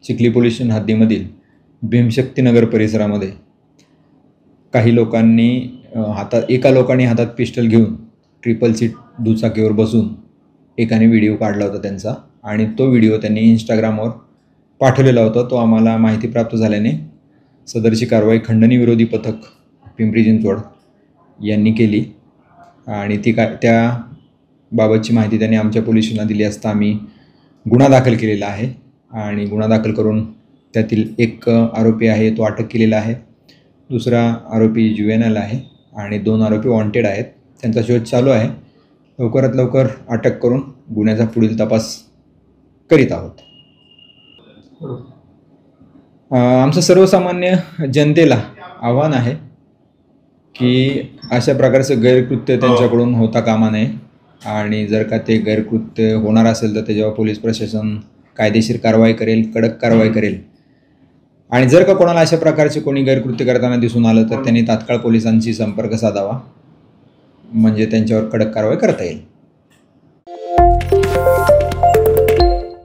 Chikhli police station हद्दीमधील भीमशक्तीनगर परिसरामध्ये काही लोकांनी एका लोकांनी हातात पिस्टल घेऊन ट्रिपल सीट दुचाकीवर बसून एकाने व्हिडिओ काढला होता त्यांचा, आणि तो व्हिडिओ त्यांनी इंस्टाग्रामवर पाठवलेला होता। तो आम्हाला माहिती प्राप्त झाल्याने सदरची कारवाई खंडणी विरोधी पथक पिंपरी चिंचवड यांनी केली आणि त्या बाबतची माहिती त्यांनी आमच्या पोलिसांना दिली असता आम्ही गुन्हा दाखल केलेला आहे आणि गुन्हा दाखल करून त्यातील एक आरोपी आहे तो अटक केलेला आहे, दुसरा आरोपी जुवेनाइल आहे आणि 2 आरोपी वॉन्टेड आहेत। त्यांचा शोध चालू आहे। लवकरात लवकर अटक करून गुन्ह्याचा पुढील तपास करीत आहोत। आमचं सर्वसामान्य जनतेला आव्हान आहे की अशा प्रकारचं गैरकृत्य त्यांच्याकडून होता कामा नये, आणि जर का ते गैरकृत्य होणार असेल तर त्याच्यावर पोलीस प्रशासन कायदेशीर कारवाई करेल, कडक कारवाई करेल। आणि जर का कोणाला अशा प्रकारचे कोणी गैरकृत्य करताना दिसून आलं तर त्यांनी तात्काळ पोलिसांशी संपर्क साधावा, म्हणजे त्यांच्यावर कडक कारवाई करता येईल।